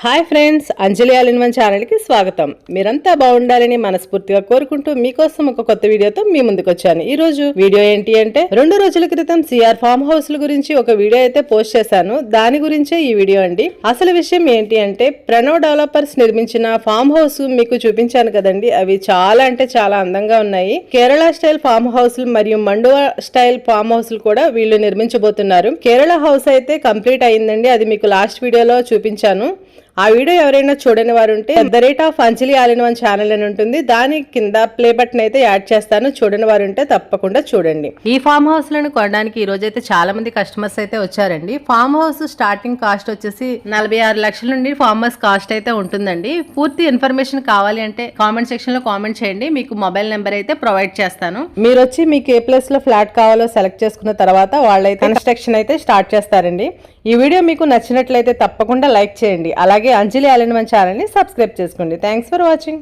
Hi friends, Anjali all in one ఛానల్కి స్వాగతం. మీరంతా బాగుండాలని మనస్ఫూర్తిగా కోరుకుంటూ మీకోసం ఒక కొత్త వీడియోతో మీ ముందుకు వచ్చాను. ఈ రోజు వీడియో ఏంటి అంటే 2 రోజుల క్రితం సిఆర్ ఫామ్ హౌస్ గురించి ఒక వీడియో అయితే పోస్ట్ చేశాను. దాని గురించే ఈ వీడియో అండి. అసలు విషయం ఏంటి అంటే ప్రణవ్ డెవలపర్స్ నిర్మించిన ఫామ్ హౌస్ మీకు చూపించాను కదండి. అవి చాలా అంటే చాలా అందంగా ఉన్నాయి. కేరళ స్టైల్ ఫామ్ హౌస్ మరియు మండువా స్టైల్ ఫామ్ హౌస్ కూడా వీళ్ళు నిర్మించబోతున్నారు. కేరళ హౌస్ అయితే కంప్లీట్ అయిందండి. అది మీకు లాస్ట్ వీడియోలో చూపించాను. ఆ వీడియో ఎవరైనా చూడని వారు ఉంటే @అంజలి ఆల్ ఇన్ వన్ ఛానల్ అని ఉంటుంది. దాని కింద ప్లే బటన్ అయితే యాడ్ చేస్తాను. చూడని వారు ఉంటే తప్పకుండా చూడండి. ఈ ఫామ్ హౌస్ లను కొనడానికి ఈ రోజు అయితే చాలా మంది కస్టమర్స్ అయితే వచ్చారండి. ఫామ్ హౌస్ స్టార్టింగ్ కాస్ట్ వచ్చేసి 46 లక్షల నుండి ఫామ్ హౌస్ కాస్ట్ అయితే ఉంటుందండి. పూర్తి ఇన్ఫర్మేషన్ కావాలి అంటే కామెంట్ సెక్షన్ లో కామెంట్ చేయండి. మీకు మొబైల్ నెంబర్ అయితే ప్రొవైడ్ చేస్తాను. మీరు వచ్చి మీకు ఏ ప్లేస్ లో ఫ్లాట్ కావాలో సెలెక్ట్ చేసుకున్న తర్వాత వాళ్ళైతే కన్స్ట్రక్షన్ అయితే స్టార్ట్ చేస్తారండి. ఈ వీడియో మీకు నచ్చినట్లయితే తప్పకుండా లైక్ చేయండి. అలాగే అంజలి ఆల్ ఇన్ వన్ ఛానల్ ని సబ్స్క్రైబ్ చేసుకోండి. Thanks for watching.